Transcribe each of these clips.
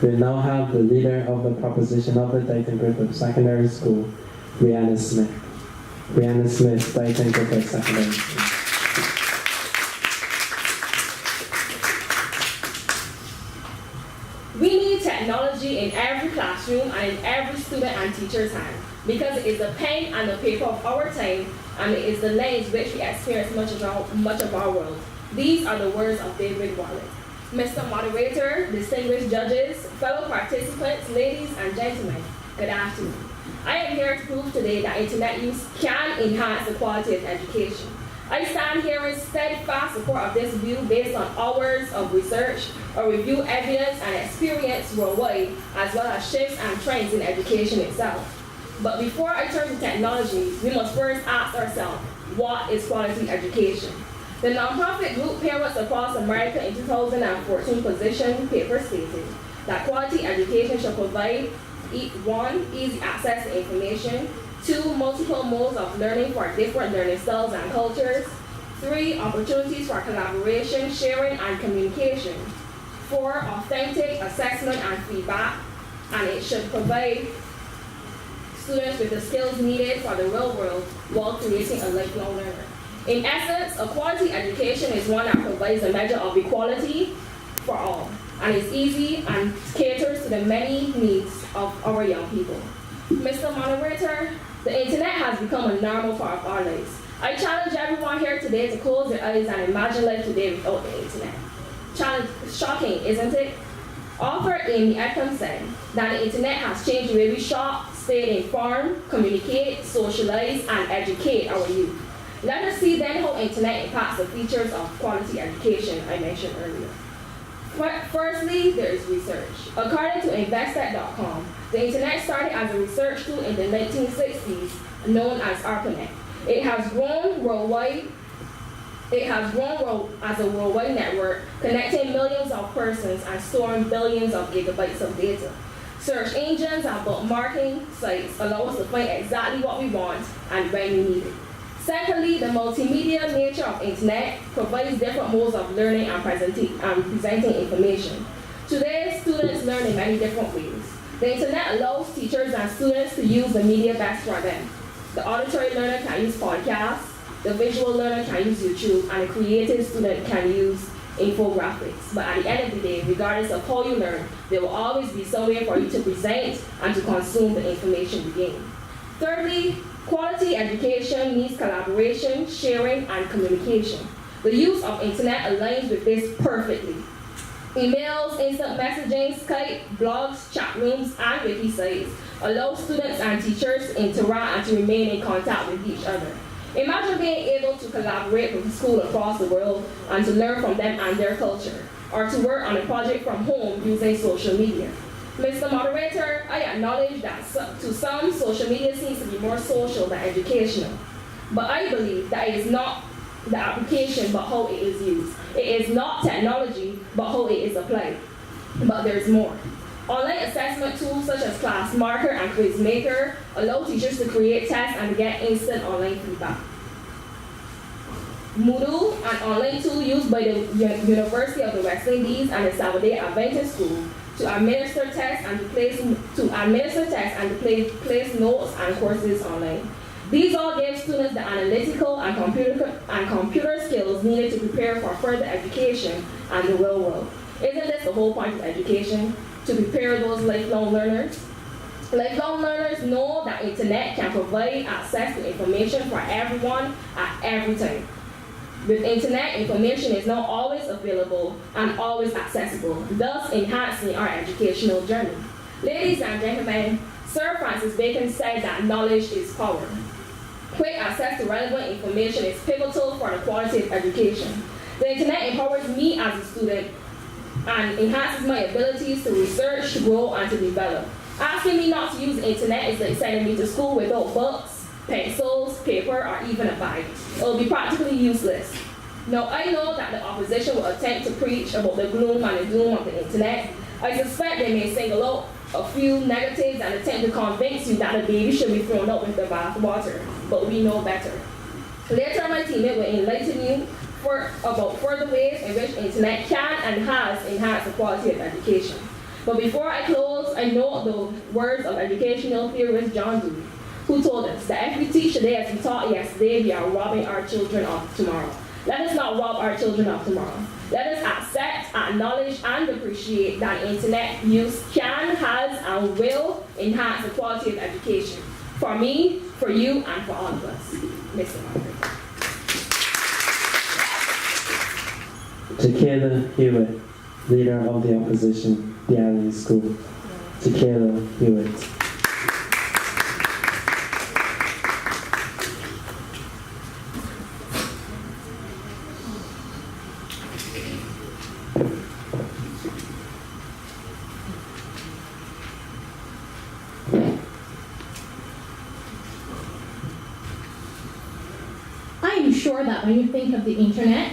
We now have the leader of the proposition of the Deighton Griffith Secondary School, Alleyne Smith. Alleyne Smith, Deighton Griffith Secondary School. We need technology in every classroom and in every student and teacher's hand because it is the pen and the paper of our time, and it is the lens which we experience much of our world. These are the words of David Wallace. Mr. Moderator, distinguished judges, fellow participants, ladies and gentlemen, good afternoon. I am here to prove today that internet use can enhance the quality of education. I stand here in steadfast support of this view based on hours of research, or review evidence and experience worldwide, as well as shifts and trends in education itself. But before I turn to technology, we must first ask ourselves, what is quality education? The nonprofit group Parents Across America in 2014 position paper stated that quality education should provide 1. Easy access to information, 2. Multiple modes of learning for different learning styles and cultures, 3. Opportunities for collaboration, sharing, and communication, 4. Authentic assessment and feedback, and it should provide students with the skills needed for the real world while creating a lifelong learner. In essence, a quality education is one that provides a measure of equality for all, and is easy and caters to the many needs of our young people. Mr. Moderator, the internet has become a normal part of our lives. I challenge everyone here today to close their eyes and imagine life today without the internet. Shocking, isn't it? Author Amy Eckham said that the internet has changed the way we shop, stay informed, communicate, socialize, and educate our youth. Let us see then how internet impacts the features of quality education I mentioned earlier. Firstly, there is research. According to Invested.com, the internet started as a research tool in the 1960s, known as ARPANET. It has grown worldwide. As a worldwide network, connecting millions of persons and storing billions of gigabytes of data. Search engines and bookmarking sites allow us to find exactly what we want and when we need it. Secondly, the multimedia nature of internet provides different modes of learning and presenting information. Today, students learn in many different ways. The internet allows teachers and students to use the media best for them. The auditory learner can use podcasts, the visual learner can use YouTube, and the creative student can use infographics. But at the end of the day, regardless of how you learn, there will always be some way for you to present and to consume the information you gain. Thirdly, quality education needs collaboration, sharing, and communication. The use of internet aligns with this perfectly. Emails, instant messaging, Skype, blogs, chat rooms, and wiki sites allow students and teachers to interact and to remain in contact with each other. Imagine being able to collaborate with schools across the world and to learn from them and their culture, or to work on a project from home using social media. Mr. Moderator, I acknowledge that to some, social media seems to be more social than educational. But I believe that it is not the application, but how it is used. It is not technology, but how it is applied. But there's more. Online assessment tools such as Classmarker and Quizmaker allow teachers to create tests and get instant online feedback. Moodle, an online tool used by the University of the West Indies and the Salvador Adventist School to administer tests and to place notes and courses online. These all give students the analytical and computer skills needed to prepare for further education and the real world. Isn't this the whole point of education? To prepare those lifelong learners? Lifelong learners know that internet can provide access to information for everyone at every time. With internet, information is now always available and always accessible, thus enhancing our educational journey. Ladies and gentlemen, Sir Francis Bacon said that knowledge is power. Quick access to relevant information is pivotal for the quality of education. The internet empowers me as a student and enhances my abilities to research, to grow, and to develop. Asking me not to use the internet is like sending me to school without books, pencils, paper, or even a bag. It will be practically useless. Now, I know that the opposition will attempt to preach about the gloom and the doom of the internet. I suspect they may single out a few negatives and attempt to convince you that the baby should be thrown out with the bathwater, but we know better. Later, my teammate will enlighten you about further ways in which internet can and has enhanced the quality of education. But before I close, I note the words of educational theorist John Dewey, who told us that if we teach today as we taught yesterday, we are robbing our children of tomorrow. Let us not rob our children of tomorrow. Let us accept, acknowledge, and appreciate that internet use can, has, and will enhance the quality of education. For me, for you, and for all of us. Mr. Margaret. Tequila Hewitt, Leader of the Opposition, the Alleyne School. Tequila Hewitt. I am sure that when you think of the internet,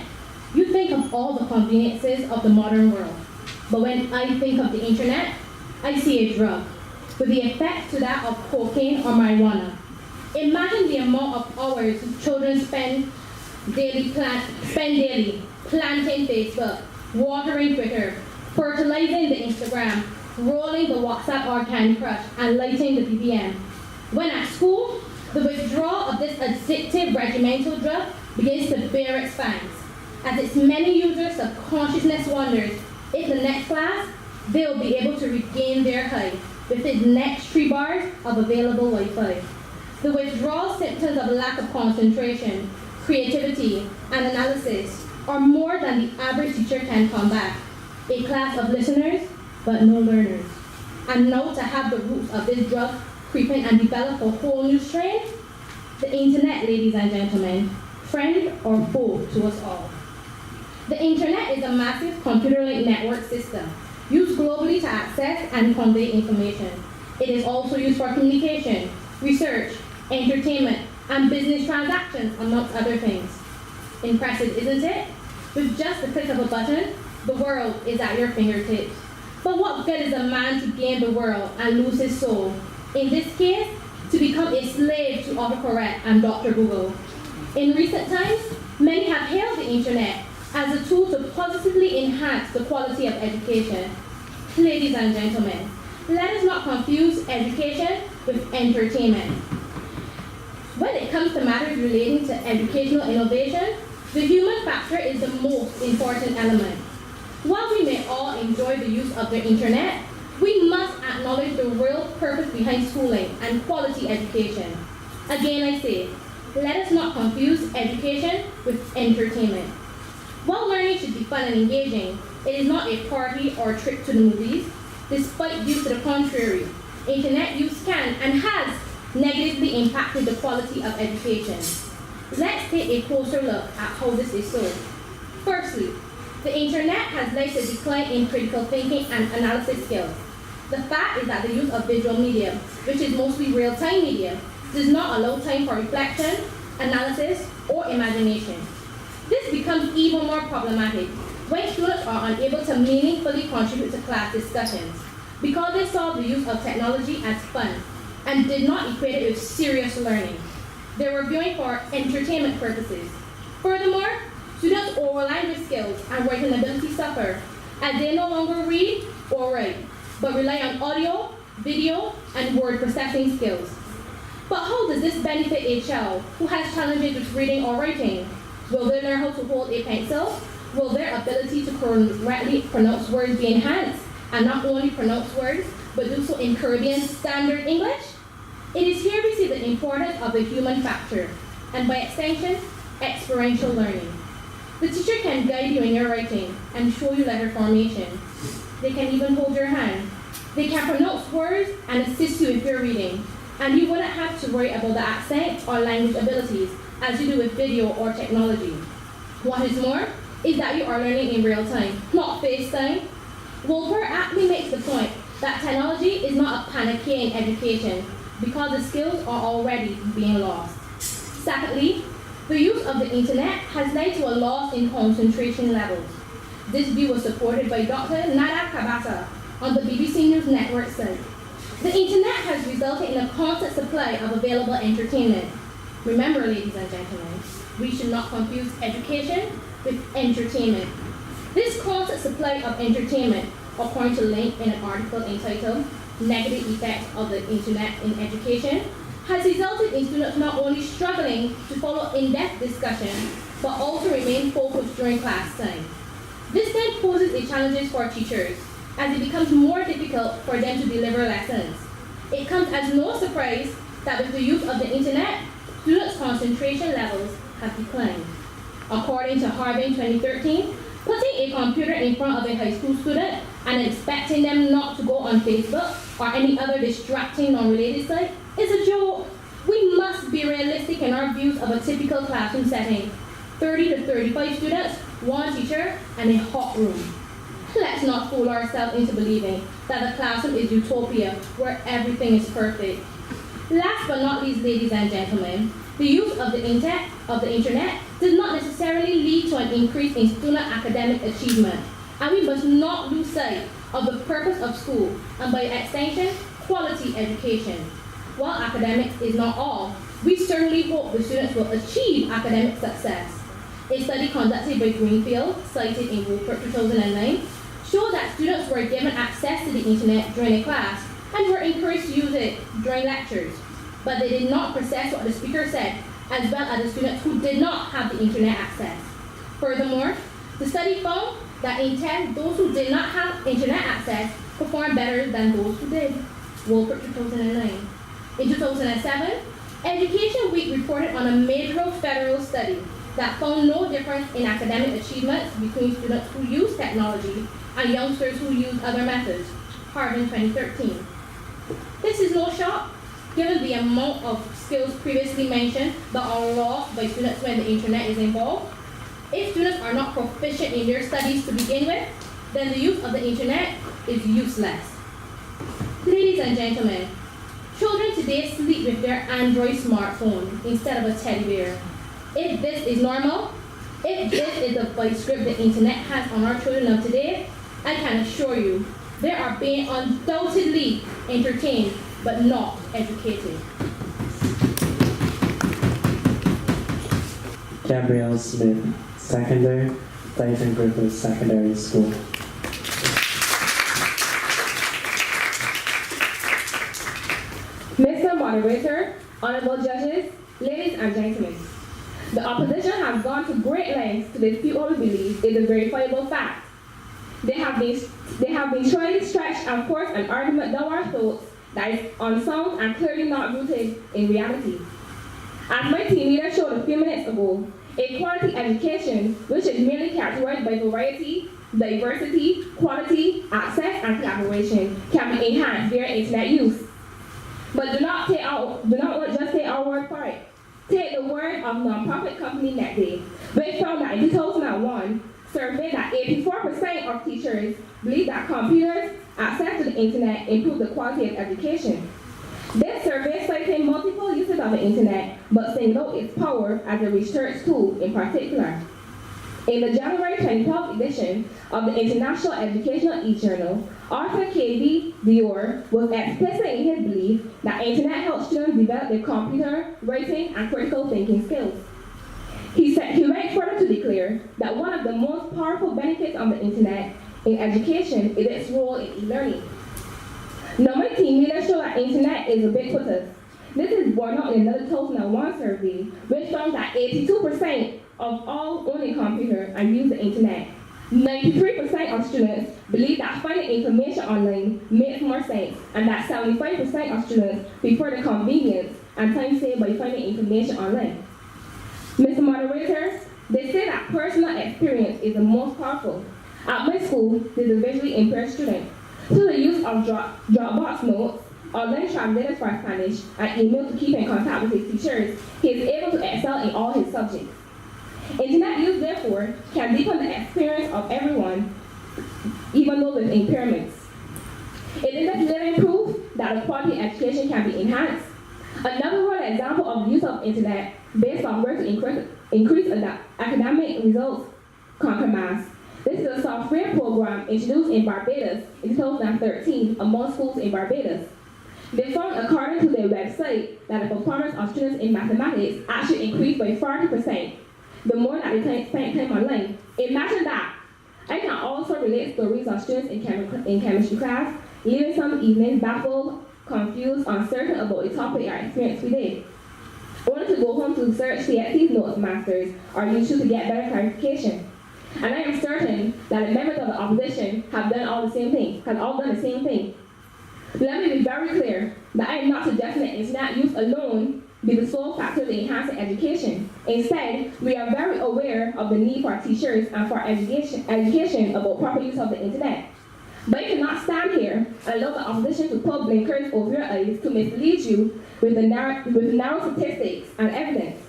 you think of all the conveniences of the modern world. But when I think of the internet, I see a drug with the effect to that of cocaine or marijuana. Imagine the amount of hours children spend daily planting Facebook, watering Twitter, fertilizing the Instagram, rolling the WhatsApp or Candy Crush, and lighting the BBM. When at school, the withdrawal of this addictive regimental drug begins to bear its fangs, as its many users' subconsciousness wonders if the next class they'll be able to regain their high with its next 3 bars of available Wi-Fi. The withdrawal symptoms of lack of concentration, creativity, and analysis are more than the average teacher can combat. A class of listeners, but no learners. And now to have the roots of this drug creeping and develop a whole new strain? The internet, ladies and gentlemen, friend or foe to us all. The internet is a massive computer-linked network system used globally to access and convey information. It is also used for communication, research, entertainment, and business transactions, amongst other things. Impressive, isn't it? With just the click of a button, the world is at your fingertips. But what good is a man to gain the world and lose his soul? In this case, to become a slave to autocorrect and Dr. Google. In recent times, many have hailed the internet as a tool to positively enhance the quality of education. Ladies and gentlemen, let us not confuse education with entertainment. When it comes to matters relating to educational innovation, the human factor is the most important element. While we may all enjoy the use of the internet, we must acknowledge the real purpose behind schooling and quality education. Again, I say, let us not confuse education with entertainment. While learning should be fun and engaging, it is not a party or a trip to the movies. Despite views to the contrary, internet use can and has negatively impacted the quality of education. Let's take a closer look at how this is so. Firstly, the internet has led to a decline in critical thinking and analysis skills. The fact is that the use of visual media, which is mostly real-time media, does not allow time for reflection, analysis, or imagination. This becomes even more problematic when students are unable to meaningfully contribute to class discussions because they saw the use of technology as fun and did not equate it with serious learning. They were viewing for entertainment purposes. Furthermore, students' oral language skills and writing ability suffer as they no longer read or write, but rely on audio, video, and word processing skills. But how does this benefit a child who has challenges with reading or writing? Will they learn how to hold a pencil? Will their ability to correctly pronounce words be enhanced, and not only pronounce words, but do so in Caribbean Standard English? It is here we see the importance of the human factor, and by extension, experiential learning. The teacher can guide you in your writing and show you letter formation. They can even hold your hand. They can pronounce words and assist you with your reading, and you wouldn't have to worry about the accent or language abilities as you do with video or technology. What is more, is that you are learning in real time, not FaceTime. Wolper aptly makes the point that technology is not a panacea in education because the skills are already being lost. Secondly, the use of the internet has led to a loss in concentration levels. This view was supported by Dr. Nada Kabata on the BBC News Network site. The internet has resulted in a constant supply of available entertainment. Remember, ladies and gentlemen, we should not confuse education with entertainment. This constant supply of entertainment according to Link in an article entitled Negative Effects of the Internet in Education, has resulted in students not only struggling to follow in-depth discussion, but also remain focused during class time. This then poses a challenge for teachers, as it becomes more difficult for them to deliver lessons. It comes as no surprise that with the use of the internet, students' concentration levels have declined. According to Harvard 2013, putting a computer in front of a high school student and expecting them not to go on Facebook or any other distracting non-related site is a joke. We must be realistic in our views of a typical classroom setting. 30 to 35 students, one teacher, and a hot room. Let's not fool ourselves into believing that the classroom is utopia where everything is perfect. Last but not least, ladies and gentlemen, the use of the internet does not necessarily lead to an increase in student academic achievement, and we must not lose sight of the purpose of school, and by extension, quality education. While academics is not all, we certainly hope the students will achieve academic success. A study conducted by Greenfield, cited in Rupert 2009, showed that students were given access to the internet during a class and were encouraged to use it during lectures, but they did not process what the speaker said, as well as the students who did not have the internet access. Furthermore, the study found that in tests, those who did not have internet access performed better than those who did. Wolfert 2009. In 2007, Education Week reported on a major federal study that found no difference in academic achievements between students who use technology and youngsters who use other methods. Harvard 2013. This is no shock, given the amount of skills previously mentioned that are lost by students when the internet is involved. If students are not proficient in their studies to begin with, then the use of the internet is useless. Ladies and gentlemen, children today sleep with their Android smartphone instead of a teddy bear. If this is normal, if this is the vice grip the internet has on our children of today, I can assure you, they are being undoubtedly entertained, but not educated. Gabrielle Smith, secondary, Deighton Griffith Secondary School. Mr. Moderator, honorable judges, ladies and gentlemen, the opposition has gone to great lengths to dispute what we believe is a verifiable fact. They have been trying to stretch and force an argument down our throats that is unsound and clearly not rooted in reality. As my team leader showed a few minutes ago, a quality education, which is merely characterized by variety, diversity, quality, access, and collaboration, can be enhanced via internet use. But do not just take our word for it. Take the word of nonprofit company NetDay, which found that in 2001, surveyed that 84% of teachers believe that computers, access to the internet, improve the quality of education. This survey cited multiple uses of the internet, but singled out its power as a research tool in particular. In the January 2012 edition of the International Educational E-Journal, author K.B. Dior was explicit in his belief that internet helps students develop their computer, writing, and critical thinking skills. He went further to declare that one of the most powerful benefits of the internet in education is its role in e-learning. Now, my team leader showed that internet is ubiquitous. This is borne out in another 2001 survey, which found that 82% of all own a computer and use the internet. 93% of students believe that finding information online makes more sense, and that 75% of students prefer the convenience and time saved by finding information online. Mr. Moderator, they say that personal experience is the most powerful. At my school, there's a visually impaired student. Through the use of Dropbox notes, online translators for Spanish, and email to keep in contact with his teachers, he is able to excel in all his subjects. Internet use, therefore, can deepen the experience of everyone, even those with impairments. It is a living proof that a quality education can be enhanced. Another one example of the use of internet based on where to increase academic results conquer mass. This is a software program introduced in Barbados in 2013 among schools in Barbados. They found, according to their website, that the performance of students in mathematics actually increased by 40%, the more that they spent time online. Imagine that. I can also relate stories of students in chemistry class, leaving some evenings baffled, confused, uncertain about the topic or experience we did. Only to go home to search CXC's notes masters or YouTube to get better clarification. And I am certain that the members of the opposition have all done the same thing. Let me be very clear that I am not suggesting that internet use alone be the sole factor in enhancing education. Instead, we are very aware of the need for teachers and for education about proper use of the internet. But you cannot stand here and allow the opposition to put blinkers over your eyes to mislead you with narrow statistics and evidence.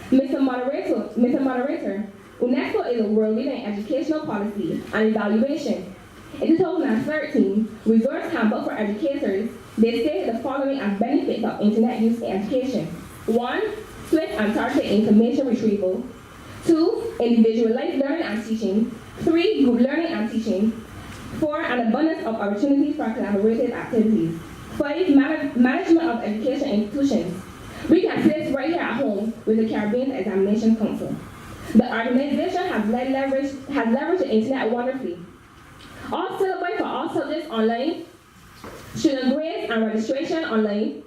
Mr. Moderator, UNESCO is a world leader in educational policy and evaluation. In 2013, Resource Handbook for Educators, they stated the following as benefits of internet use in education. 1. Swift and targeted information retrieval. 2. Individualized learning and teaching. 3. Group learning and teaching. 4. An abundance of opportunities for collaborative activities. 5. Management of education institutions. We can see this right here at home with the Caribbean Examination Council. The organization has leveraged the internet wonderfully. All syllabi for all subjects online, student grades and registration online,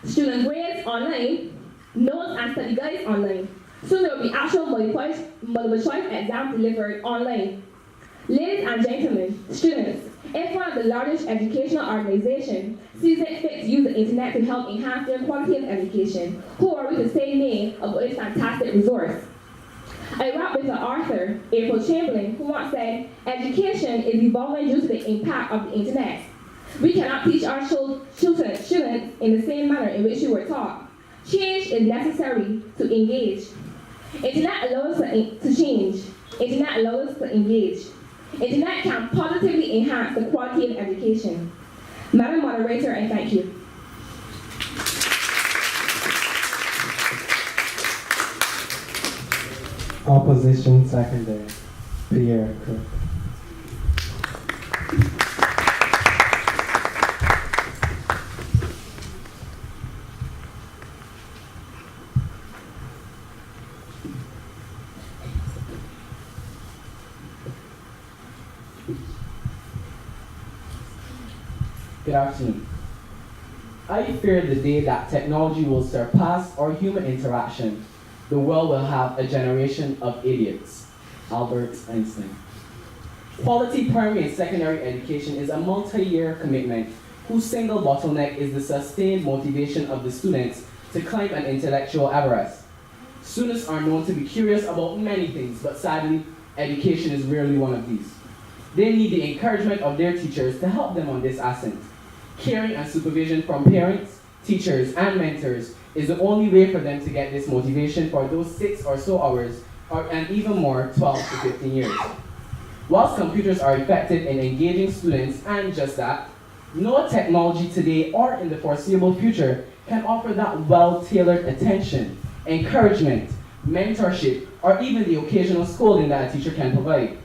student grades online, notes and study guides online. Soon there will be actual multiple choice exams delivered online. Ladies and gentlemen, students, if one of the largest educational organizations sees it fit to use the internet to help enhance their quality of education, who are we to say nay about this fantastic resource? I wrap with the author, April Chamberlain, who once said, education is evolving due to the impact of the internet. We cannot teach our students in the same manner in which we were taught. Change is necessary to engage. Internet allows us to change. Internet allows us to engage. Internet can positively enhance the quality of education. Madam Moderator, I thank you. Opposition secondary, Pierre Cook. Good afternoon. I fear the day that technology will surpass our human interaction. The world will have a generation of idiots. Albert Einstein. Quality primary and secondary education is a multi-year commitment whose single bottleneck is the sustained motivation of the students to climb an intellectual Everest. Students are known to be curious about many things, but sadly, education is rarely one of these. They need the encouragement of their teachers to help them on this ascent. Caring and supervision from parents, teachers, and mentors is the only way for them to get this motivation for those 6 or so hours, and even more, 12 to 15 years. Whilst computers are effective in engaging students, and just that, no technology today or in the foreseeable future can offer that well-tailored attention, encouragement, mentorship, or even the occasional scolding that a teacher can provide.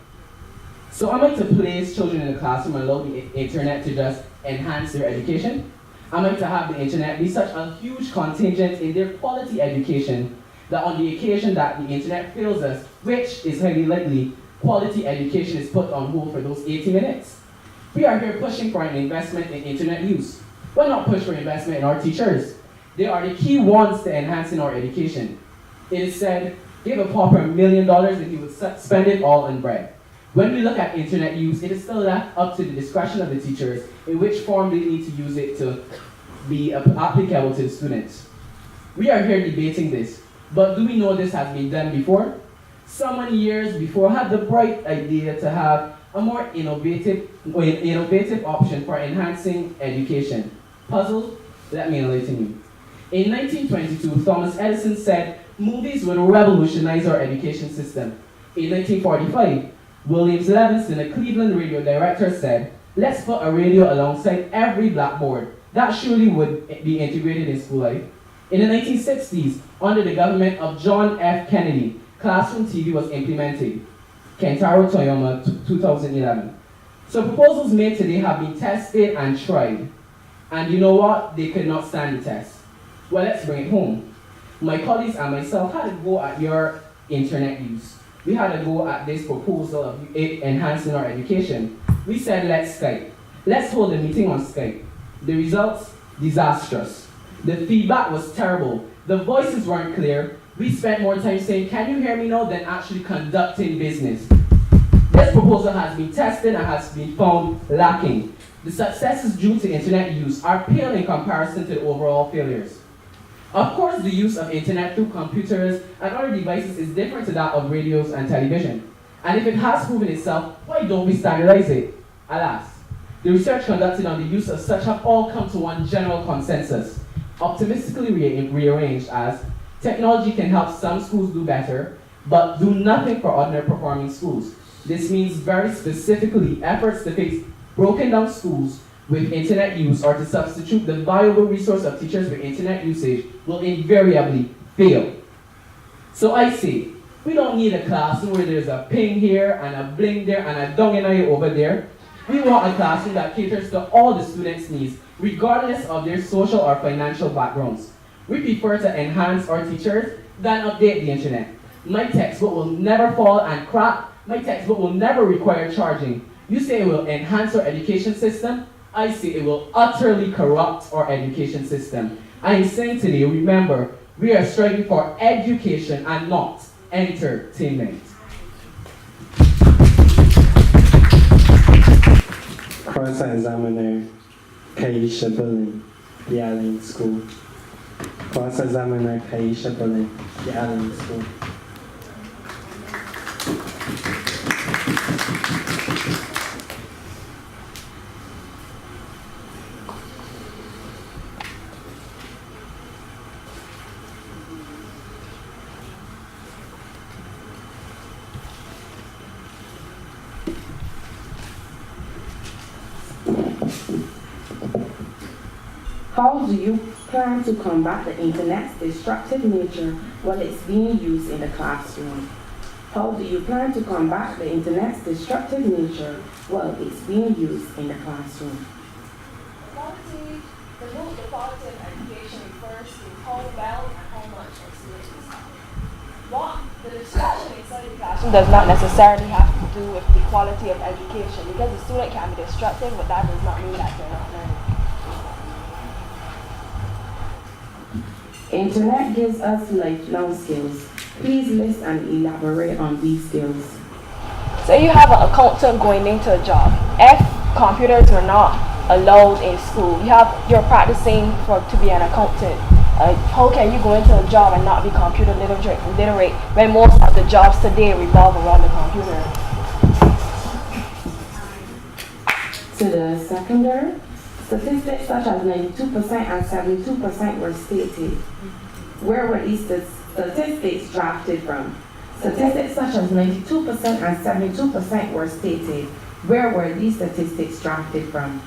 So am I to place children in the classroom and allow the internet to just enhance their education? Am I to have the internet be such a huge contingent in their quality education that on the occasion that the internet fails us, which is highly likely, quality education is put on hold for those 80 minutes? We are here pushing for an investment in internet use. Why not push for investment in our teachers? They are the key ones to enhancing our education. It is said, give a pauper $1 million and he would spend it all on bread. When we look at internet use, it is still left up to the discretion of the teachers in which form they need to use it to be applicable to the students. We are here debating this, but do we know this has been done before? So many years before, had the bright idea to have a more innovative option for enhancing education. Puzzled? Let me enlighten you. In 1922, Thomas Edison said movies would revolutionize our education system. In 1945, William Levinson, a Cleveland radio director, said, let's put a radio alongside every blackboard. That surely would be integrated in school life. In the 1960s, under the government of John F. Kennedy, classroom TV was implemented. Kentaro Toyama, 2011. So proposals made today have been tested and tried. And you know what? They could not stand the test. Well, let's bring it home. My colleagues and myself had a go at your internet use. we had a go at this proposal of enhancing our education. We said, let's Skype. Let's hold a meeting on Skype. The results, disastrous. The feedback was terrible. The voices weren't clear. We spent more time saying, can you hear me now, than actually conducting business. This proposal has been tested and has been found lacking. The successes due to internet use are pale in comparison to the overall failures. Of course, the use of internet through computers and other devices is different to that of radios and television. And if it has proven itself, why don't we standardize it? Alas, the research conducted on the use of such have all come to one general consensus, optimistically rearranged as technology can help some schools do better, but do nothing for ordinary performing schools. This means very specifically efforts to fix broken down schools with internet use or to substitute the valuable resource of teachers with internet usage will invariably fail. So I say, we don't need a classroom where there's a ping here and a bling there and a dong-in-eye over there. We want a classroom that caters to all the students' needs, regardless of their social or financial backgrounds. We prefer to enhance our teachers than update the internet. My textbook will never fall and crack. My textbook will never require charging. You say it will enhance our education system. I say it will utterly corrupt our education system. I am saying today, remember, we are striving for education and not entertainment. Cross-examiner Kaisha Bullen, the Alleyne School. Cross-examiner Kaisha Bullen, the Alleyne School. How do you plan to combat the internet's destructive nature while it's being used in the classroom? How do you plan to combat the internet's destructive nature while it's being used in the classroom? The quality of education refers to how well and how much a student is taught. The discussion inside the classroom does not necessarily have to do with the quality of education, because the student can be destructive, but that does not mean that they're not learning. Internet gives us lifelong skills. Please list and elaborate on these skills. Say you have an accountant going into a job. If computers were not allowed in school, you're practicing to be an accountant. How can you go into a job and not be computer literate when most of the jobs today revolve around the computer? To the secondary, statistics such as 92% and 72% were stated. Where were these statistics drafted from? Statistics such as 92% and 72% were stated. Where were these statistics drafted from?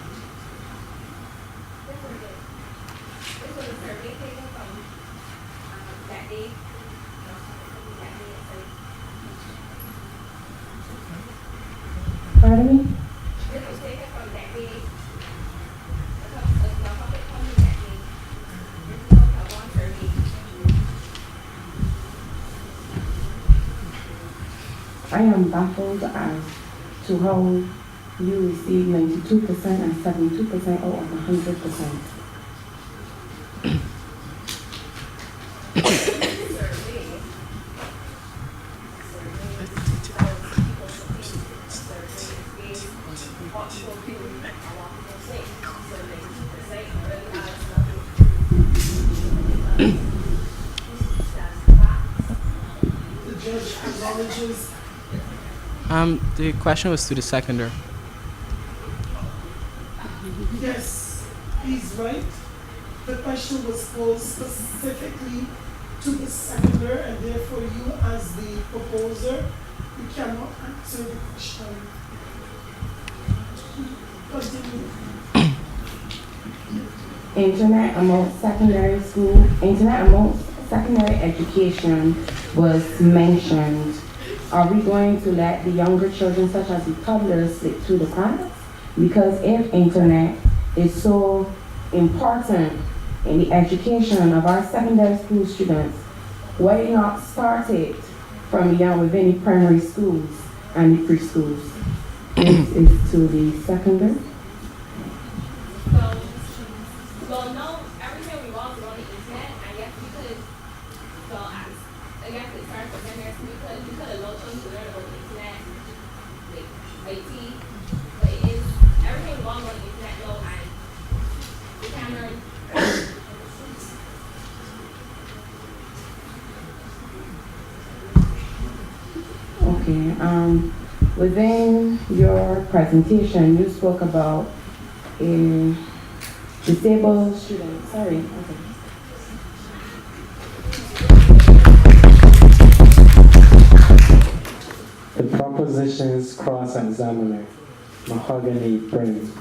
Pardon me? I am baffled as to how you receive 92% and 72% out of 100%. The judge acknowledges. The question was to the seconder. Yes, he's right. The question was posed specifically to the seconder, and therefore you, as the proposer, you cannot answer the question. Continue. Internet amongst secondary education was mentioned. Are we going to let the younger children, such as the toddlers, slip through the cracks? Because if internet is so important in the education of our secondary school students, why not start it from young within the primary schools and the preschools. Next is to the secondary. Well, no, everything revolves around the internet. I guess we could, I guess it starts with them here, so we could allow children to learn about the internet, like IT, but it is, everything revolves around the internet, though, and we can learn. Okay, within your presentation, you spoke about a disabled student. Sorry. Okay. The propositions cross-examiner, mahogany brain.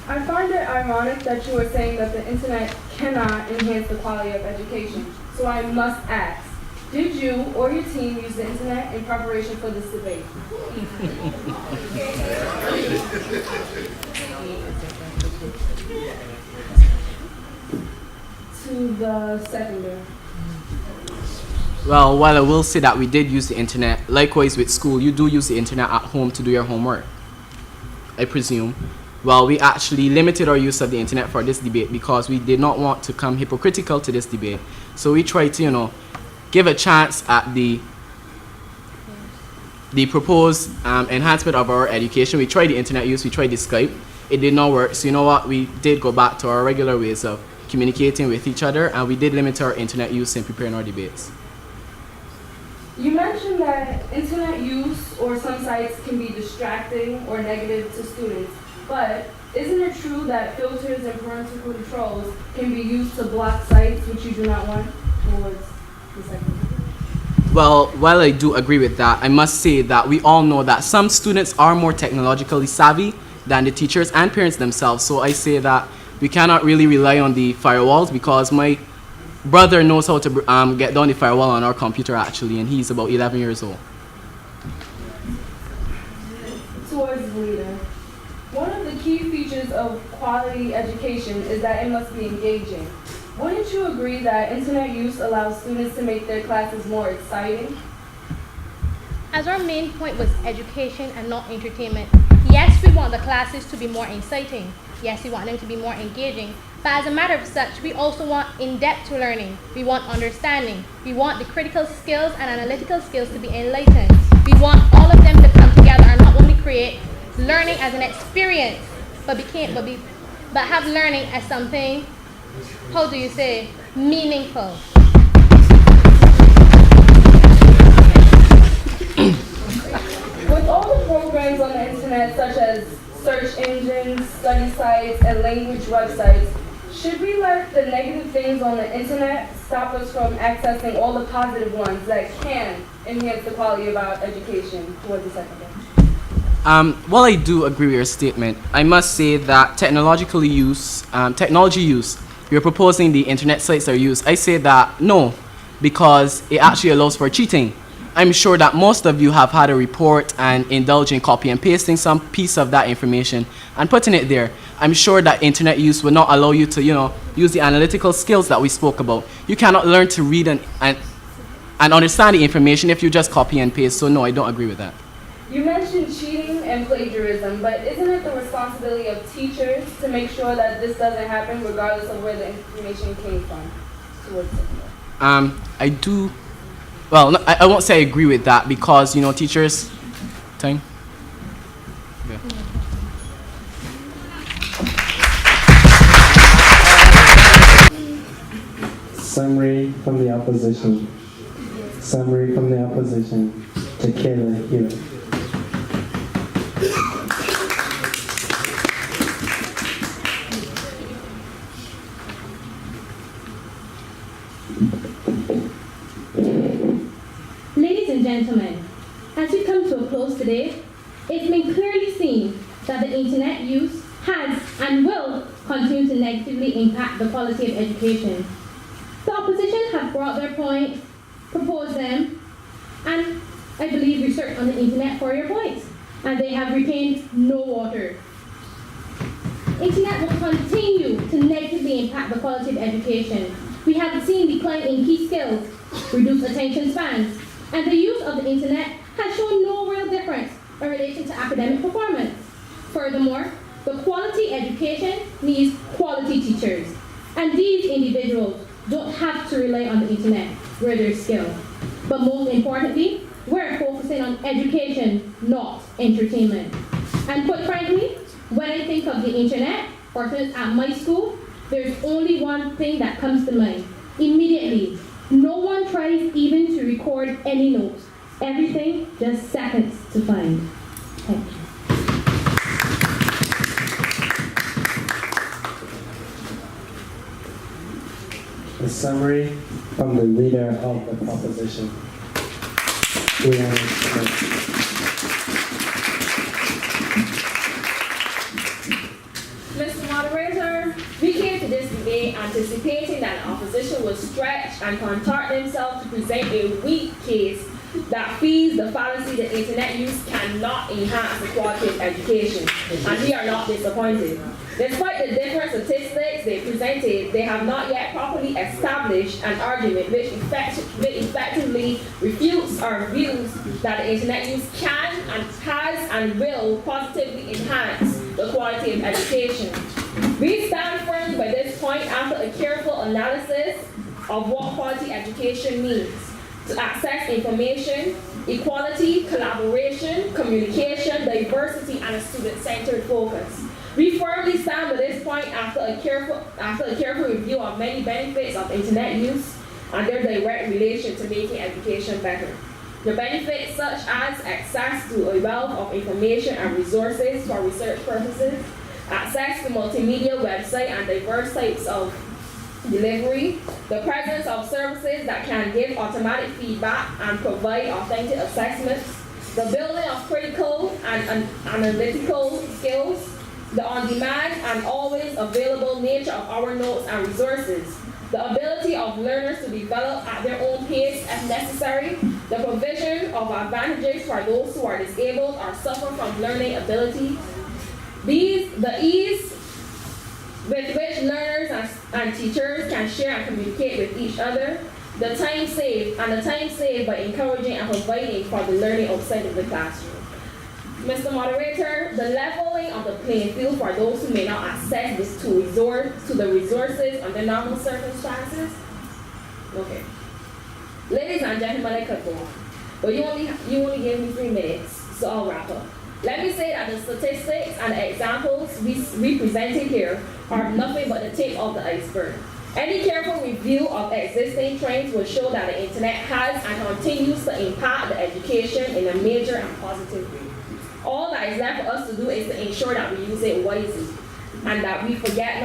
I find it ironic that you are saying that the internet cannot enhance the quality of education. So I must ask, did you or your team use the internet in preparation for this debate? To the secondary. Well, while I will say that we did use the internet, likewise with school, you do use the internet at home to do your homework, I presume. Well, we actually limited our use of the internet for this debate because we did not want to come hypocritical to this debate. So we tried to, give a chance at the proposed enhancement of our education. We tried the internet use, we tried the Skype. It did not work. So you know what? We did go back to our regular ways of communicating with each other, and we did limit our internet use in preparing our debates. You mentioned that internet use or some sites can be distracting or negative to students, but isn't it true that filters and parental controls can be used to block sites which you do not want towards the second? Well, while I do agree with that, I must say that we all know that some students are more technologically savvy than the teachers and parents themselves. So I say that we cannot really rely on the firewalls because my brother knows how to get down the firewall on our computer actually, and he's about 11 years old. Towards the leader. One of the key features of quality education is that it must be engaging. Wouldn't you agree that internet use allows students to make their classes more exciting? As our main point was education and not entertainment, yes, we want the classes to be more exciting. Yes, we want them to be more engaging. But as a matter of such, we also want in-depth learning. We want understanding. We want the critical skills and analytical skills to be enlightened. We want all of them to come together and not only create learning as an experience, but have learning as something, how do you say, meaningful. With all the programs on the internet, such as search engines, study sites, and language websites, should we let the negative things on the internet stop us from accessing all the positive ones that can enhance the quality of our education towards the secondary? While I do agree with your statement, I must say that technology use, you're proposing the internet sites are used. I say that no, because it actually allows for cheating. I'm sure that most of you have had a report and indulge in copy and pasting some piece of that information and putting it there. I'm sure that internet use will not allow you to, use the analytical skills that we spoke about. You cannot learn to read and understand the information if you just copy and paste. So no, I don't agree with that. You mentioned cheating and plagiarism, but isn't it the responsibility of teachers to make sure that this doesn't happen regardless of where the information came from? I do. Well, no, I won't say I agree with that because, teachers... Time? Yeah. Summary from the opposition. Summary from the opposition. Tequila Hewitt. Ladies and gentlemen, as we come to a close today, it's been clearly seen that the internet use has and will continue to negatively impact the quality of education. The opposition have brought their points, proposed them, and I believe research on the internet for your points, and they have retained no water. Internet will continue to negatively impact the quality of education. We have seen decline in key skills, reduced attention spans, and the use of the internet has shown no real difference in relation to academic performance. Furthermore, the quality education needs quality teachers, and these individuals don't have to rely on the internet where they're skilled. But most importantly, we're focusing on education, not entertainment. And quite frankly, when I think of the internet, or students at my school, there's only one thing that comes to mind. Immediately, no one tries even to record any notes. Everything just seconds to find. Thank you. A summary from the leader of the proposition. Alleyne School. Mr. Moderator, we came to this debate anticipating that the opposition would stretch and contort themselves to present a weak case that feeds the fallacy that internet use cannot enhance the quality of education, and we are not disappointed. Despite the different statistics they presented, they have not yet properly established an argument which effectively refutes our views that the internet use can and has and will positively enhance the quality of education. We stand firm by this point after a careful analysis of what quality education means: to access information, equality, collaboration, communication, diversity, and a student-centered focus. We firmly stand by this point after a careful review of many benefits of internet use and their direct relation to making education better. The benefits such as access to a wealth of information and resources for research purposes, access to multimedia website and diverse types of delivery, the presence of services that can give automatic feedback and provide authentic assessments, the building of critical and analytical skills, the on-demand and always available nature of our notes and resources, the ability of learners to develop at their own pace if necessary, the provision of advantages for those who are disabled or suffer from learning abilities, the ease with which learners and teachers can share and communicate with each other, the time saved by encouraging and providing for the learning outside of the classroom. Mr. Moderator, the leveling of the playing field for those who may not access this to the resources under normal circumstances. Okay. Ladies and gentlemen, I could go on, but you only gave me 3 minutes, so I'll wrap up. Let me say that the statistics and the examples we presented here are nothing but the tip of the iceberg. Any careful review of existing trends will show that the internet has and continues to impact the education in a major and positive way. All that is left for us to do is to ensure that we use it wisely, and that we don't forget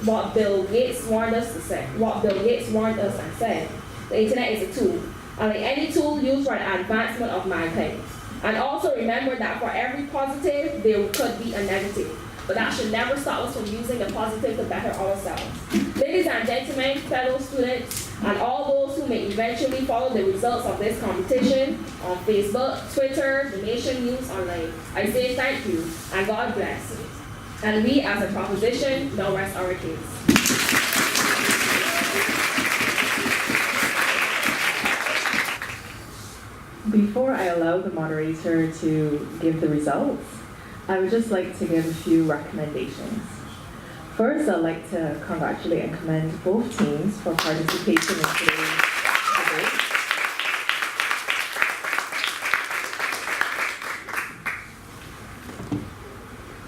what Bill Gates warned us to say. What Bill Gates warned us and said: the internet is a tool, and like any tool used for the advancement of mankind. And also remember that for every positive, there could be a negative. But that should never stop us from using the positive to better ourselves. Ladies and gentlemen, fellow students, and all those who may eventually follow the results of this competition on Facebook, Twitter, the Nation News Online, I say thank you and God bless. And we as a proposition now rest our case. Before I allow the moderator to give the results, I would just like to give a few recommendations. First, I'd like to congratulate and commend both teams for participation in today's debate.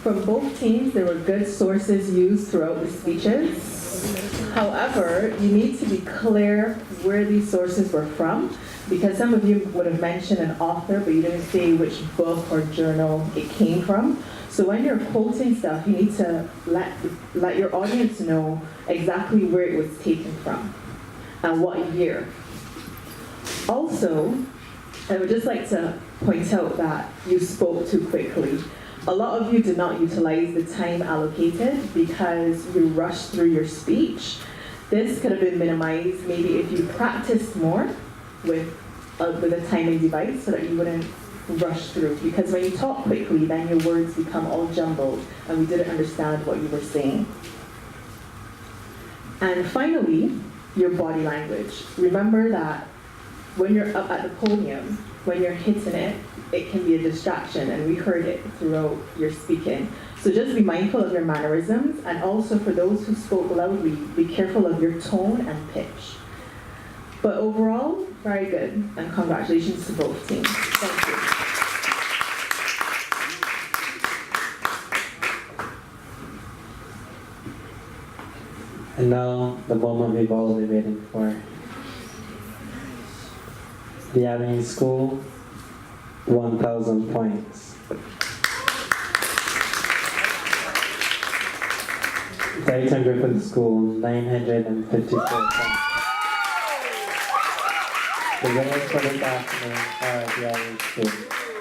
From both teams, there were good sources used throughout the speeches. However, you need to be clear where these sources were from, because some of you would have mentioned an author, but you didn't say which book or journal it came from. So when you're quoting stuff, you need to let your audience know exactly where it was taken from and what year. Also, I would just like to point out that you spoke too quickly. A lot of you did not utilize the time allocated because you rushed through your speech. This could have been minimized maybe if you practiced more with a timing device so that you wouldn't rush through. Because when you talk quickly, then your words become all jumbled and we didn't understand what you were saying. And finally, your body language. Remember that when you're up at the podium, when you're hitting it, it can be a distraction, and we heard it throughout your speaking. So just be mindful of your mannerisms, and also for those who spoke loudly, be careful of your tone and pitch. But overall, very good, and congratulations to both teams. Thank you. And now, the moment we've all been waiting for. The Alleyne School, 1,000 points. Deighton Griffith School, 954 points. The winners for this afternoon are the Alleyne School.